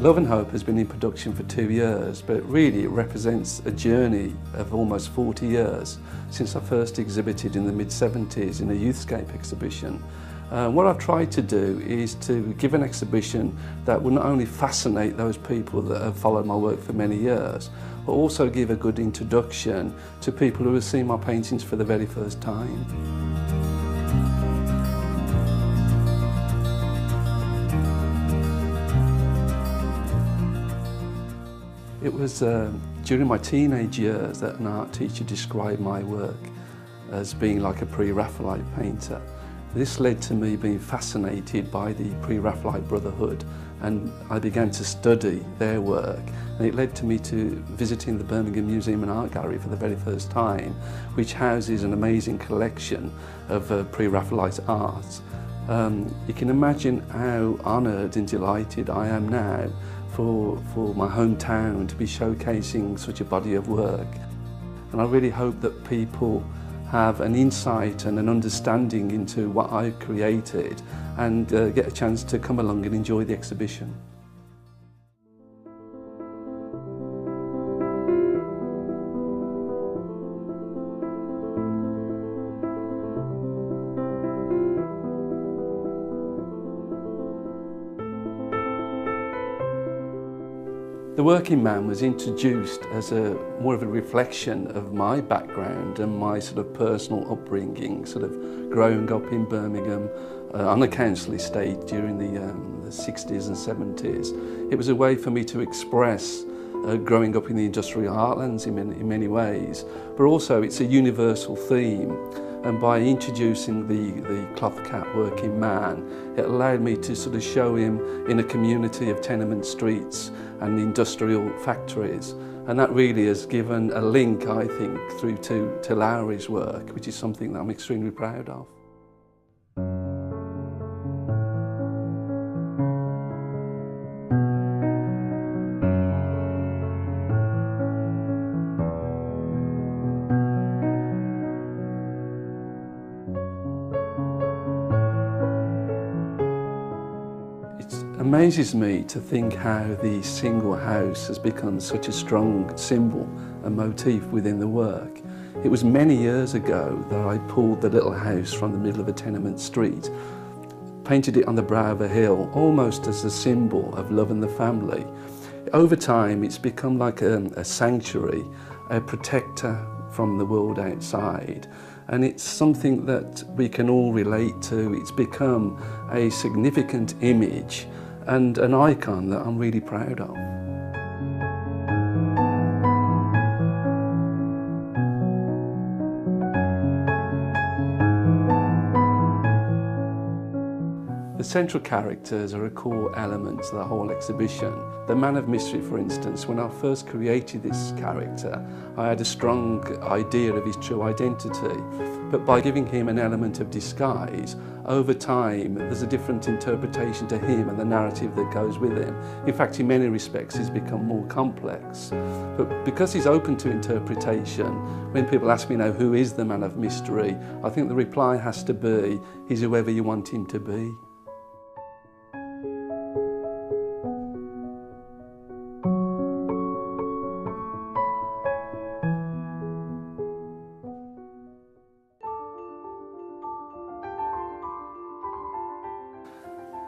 Love and Hope has been in production for 2 years, but really it represents a journey of almost 40 years since I first exhibited in the mid-70s in a youthscape exhibition. What I've tried to do is to give an exhibition that will not only fascinate those people that have followed my work for many years, but also give a good introduction to people who have seen my paintings for the very first time. It was during my teenage years that an art teacher described my work as being like a pre-Raphaelite painter. This led to me being fascinated by the pre-Raphaelite Brotherhood, and I began to study their work, and it led to me to visiting the Birmingham Museum and Art Gallery for the very first time, which houses an amazing collection of pre-Raphaelite art. You can imagine how honoured and delighted I am now for my hometown to be showcasing such a body of work. And I really hope that people have an insight and an understanding into what I've created and get a chance to come along and enjoy the exhibition. The working man was introduced as more of a reflection of my background and my sort of personal upbringing, sort of growing up in Birmingham on a council estate during the 60s and 70s. It was a way for me to express growing up in the industrial heartlands in many ways, but also it's a universal theme. And by introducing the cloth cap working man, it allowed me to sort of show him in a community of tenement streets and industrial factories. And that really has given a link, I think, through to Lowry's work, which is something that I'm extremely proud of. It amazes me to think how the single house has become such a strong symbol and motif within the work. It was many years ago that I pulled the little house from the middle of a tenement street, painted it on the brow of a hill, almost as a symbol of love and the family. Over time, it's become like a sanctuary, a protector from the world outside. And it's something that we can all relate to. It's become a significant image and an icon that I'm really proud of. The central characters are a core element to the whole exhibition. The man of mystery, for instance, when I first created this character, I had a strong idea of his true identity. But by giving him an element of disguise, over time there's a different interpretation to him and the narrative that goes with him. In fact, in many respects, he's become more complex. But because he's open to interpretation, when people ask me now, who is the man of mystery, I think the reply has to be, he's whoever you want him to be.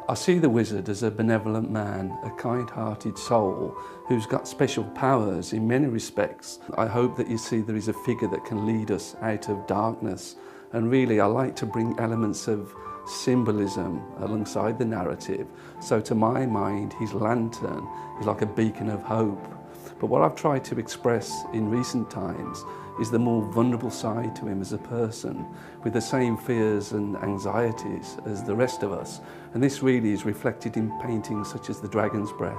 I see the wizard as a benevolent man, a kind-hearted soul who's got special powers in many respects. I hope that you see there is a figure that can lead us out of darkness, and really I like to bring elements of symbolism alongside the narrative. So to my mind, his lantern is like a beacon of hope. But what I've tried to express in recent times is the more vulnerable side to him as a person, with the same fears and anxieties as the rest of us. And this really is reflected in paintings such as The Dragon's Breath.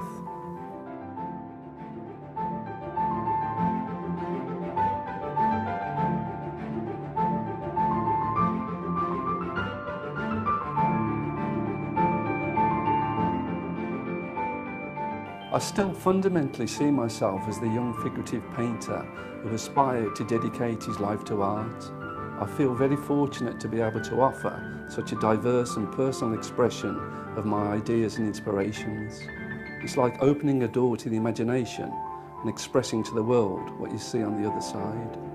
I still fundamentally see myself as the young figurative painter who aspired to dedicate his life to art. I feel very fortunate to be able to offer such a diverse and personal expression of my ideas and inspirations. It's like opening a door to the imagination and expressing to the world what you see on the other side.